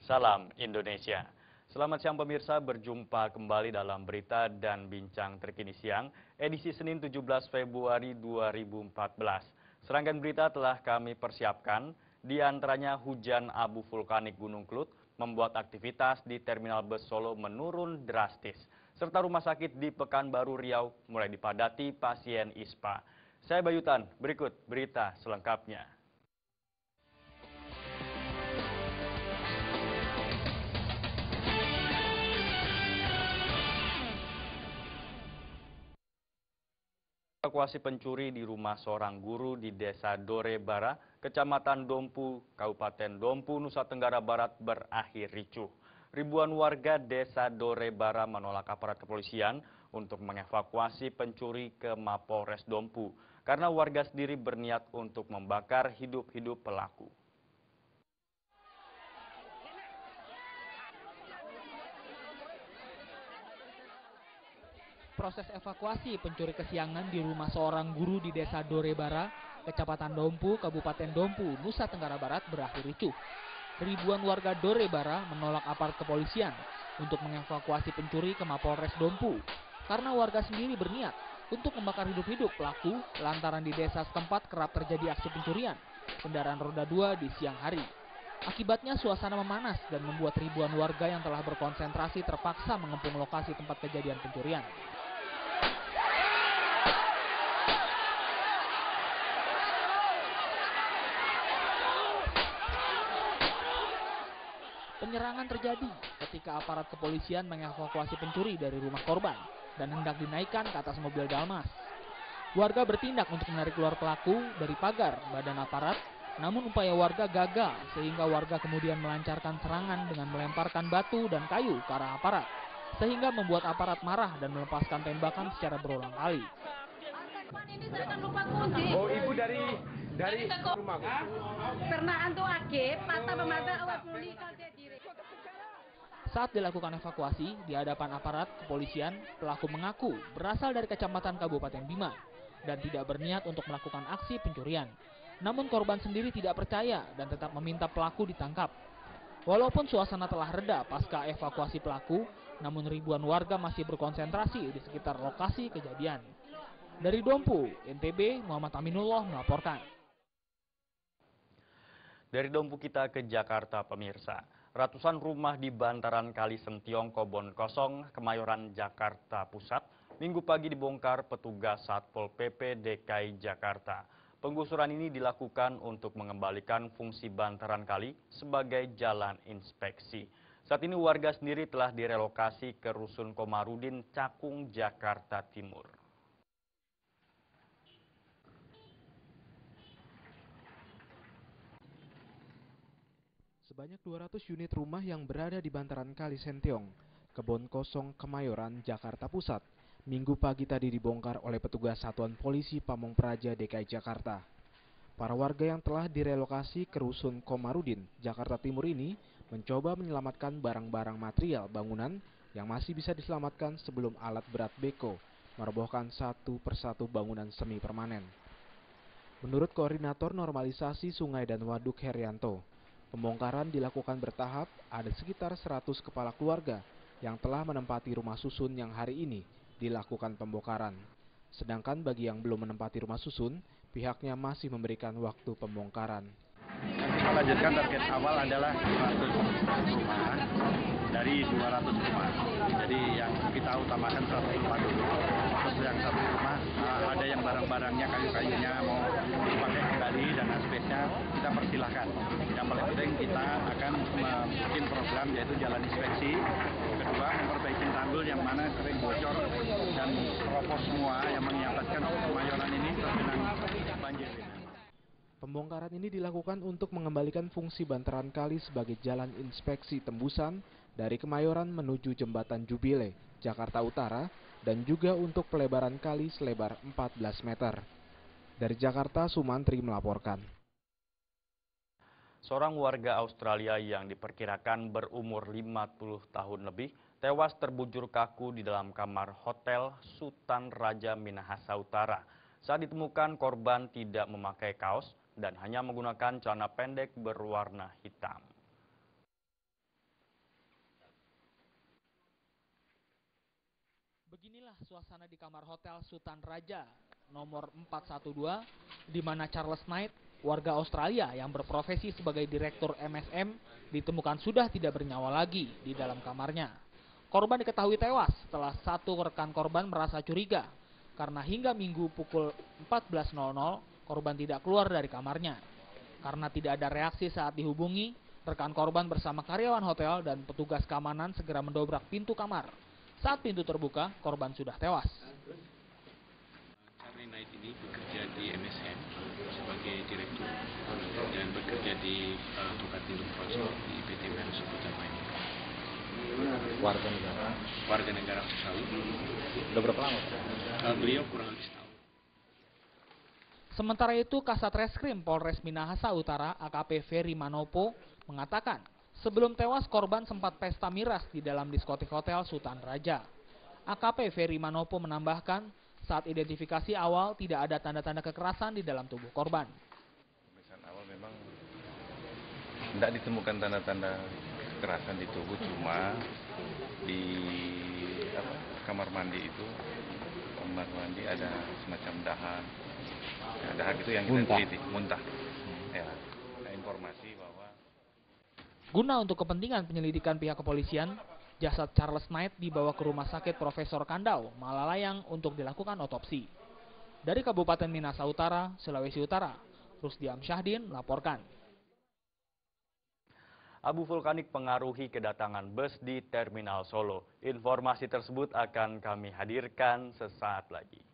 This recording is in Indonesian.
Salam Indonesia. Selamat siang pemirsa, berjumpa kembali dalam berita dan bincang terkini siang, edisi Senin 17 Februari 2014. Serangkaian berita telah kami persiapkan, di antaranya hujan abu vulkanik Gunung Kelut membuat aktivitas di Terminal Bus Solo menurun drastis, serta rumah sakit di Pekanbaru Riau mulai dipadati pasien ISPA. Saya Bayutan, berikut berita selengkapnya. Evakuasi pencuri di rumah seorang guru di Desa Dorebara, Kecamatan Dompu, Kabupaten Dompu, Nusa Tenggara Barat berakhir ricuh. Ribuan warga Desa Dorebara menolak aparat kepolisian untuk mengevakuasi pencuri ke Mapolres Dompu karena warga sendiri berniat untuk membakar hidup-hidup pelaku. Proses evakuasi pencuri kesiangan di rumah seorang guru di Desa Dorebara, Kecamatan Dompu, Kabupaten Dompu, Nusa Tenggara Barat berakhir ricuh. Ribuan warga Dorebara menolak aparat kepolisian untuk mengevakuasi pencuri ke Mapolres Dompu karena warga sendiri berniat untuk membakar hidup-hidup pelaku lantaran di desa setempat kerap terjadi aksi pencurian kendaraan roda 2 di siang hari. Akibatnya suasana memanas dan membuat ribuan warga yang telah berkonsentrasi terpaksa mengepung lokasi tempat kejadian pencurian. Penyerangan terjadi ketika aparat kepolisian mengevakuasi pencuri dari rumah korban dan hendak dinaikkan ke atas mobil Dalmas. Warga bertindak untuk menarik keluar pelaku dari pagar badan aparat, namun upaya warga gagal sehingga warga kemudian melancarkan serangan dengan melemparkan batu dan kayu ke arah aparat, sehingga membuat aparat marah dan melepaskan tembakan secara berulang kali. Ini saya kan lupa kunci. Oh, ibu dari rumah. Pernah antu akib, mata pemata awal pulih Saat dilakukan evakuasi di hadapan aparat kepolisian, pelaku mengaku berasal dari Kecamatan Kabupaten Bima dan tidak berniat untuk melakukan aksi pencurian. Namun korban sendiri tidak percaya dan tetap meminta pelaku ditangkap. Walaupun suasana telah reda pasca evakuasi pelaku, namun ribuan warga masih berkonsentrasi di sekitar lokasi kejadian. Dari Dompu, NTB, Muhammad Aminullah melaporkan. Dari Dompu kita ke Jakarta, pemirsa. Ratusan rumah di bantaran Kali Sentiong, Kobon Kosong, Kemayoran, Jakarta Pusat, Minggu pagi dibongkar petugas Satpol PP DKI Jakarta. Penggusuran ini dilakukan untuk mengembalikan fungsi bantaran kali sebagai jalan inspeksi. Saat ini warga sendiri telah direlokasi ke Rusun Komarudin, Cakung, Jakarta Timur. Sebanyak 200 unit rumah yang berada di bantaran Kali Sentiong, Kebon Kosong, Kemayoran, Jakarta Pusat, Minggu pagi tadi dibongkar oleh petugas Satuan Polisi Pamong Praja DKI Jakarta. Para warga yang telah direlokasi ke Rusun Komarudin, Jakarta Timur ini mencoba menyelamatkan barang-barang material bangunan yang masih bisa diselamatkan sebelum alat berat beko merobohkan satu persatu bangunan semi permanen. Menurut Koordinator Normalisasi Sungai dan Waduk Herianto, pembongkaran dilakukan bertahap, ada sekitar 100 kepala keluarga yang telah menempati rumah susun yang hari ini dilakukan pembongkaran. Sedangkan bagi yang belum menempati rumah susun, pihaknya masih memberikan waktu pembongkaran. Kita lanjutkan target awal adalah 100 rumah dari 200 rumah. Jadi yang kita utamakan 100 rumah dulu. Terus yang satu rumah ada yang barang-barangnya, kayu-kayunya mau dipakai kembali dan aspeknya kita persilahkan. Yang paling penting kita akan bikin program yaitu jalan inspeksi. Kedua, memperbaiki tanggul yang mana sering bocor dan keropos semua yang mengakibatkan Kemayoran ini tergenang banjir. Pembongkaran ini dilakukan untuk mengembalikan fungsi bantaran kali sebagai jalan inspeksi tembusan dari Kemayoran menuju Jembatan Jubile, Jakarta Utara, dan juga untuk pelebaran kali selebar 14 meter. Dari Jakarta, Sumantri melaporkan. Seorang warga Australia yang diperkirakan berumur 50 tahun lebih tewas terbujur kaku di dalam kamar hotel Sultan Raja Minahasa Utara. Saat ditemukan, korban tidak memakai kaos dan hanya menggunakan celana pendek berwarna hitam. Beginilah suasana di kamar Hotel Sultan Raja nomor 412, di mana Charles Knight, warga Australia yang berprofesi sebagai direktur MSM, ditemukan sudah tidak bernyawa lagi di dalam kamarnya. Korban diketahui tewas setelah satu rekan korban merasa curiga, karena hingga Minggu pukul 14.00 korban tidak keluar dari kamarnya. Karena tidak ada reaksi saat dihubungi, rekan korban bersama karyawan hotel dan petugas keamanan segera mendobrak pintu kamar. Saat pintu terbuka, korban sudah tewas. Charlie Knight ini bekerja di MSM sebagai direktur dan bekerja di Tukar Tinduk Pronsor di PT Merah Sebutan Mining. Warga negara Australia. Sudah berapa lama? Beliau kurang lebih setahun. Sementara itu, Kasat Reskrim Polres Minahasa Utara AKP Ferry Manopo mengatakan, sebelum tewas korban sempat pesta miras di dalam diskotik Hotel Sultan Raja. AKP Ferry Manopo menambahkan, saat identifikasi awal tidak ada tanda-tanda kekerasan di dalam tubuh korban. Pemeriksaan awal memang tidak ditemukan tanda-tanda kekerasan di tubuh, cuma di kamar mandi itu, ada semacam dahak. Ya, dahak itu yang kita teliti, muntah. Ya, ada informasi bahwa Guna untuk kepentingan penyelidikan pihak kepolisian, jasad Charles Knight dibawa ke Rumah Sakit Profesor Kandau, Malalayang untuk dilakukan otopsi. Dari Kabupaten Minahasa Utara, Sulawesi Utara, Rusdiam Syahdin melaporkan. Abu vulkanik pengaruhi kedatangan bus di Terminal Solo. Informasi tersebut akan kami hadirkan sesaat lagi.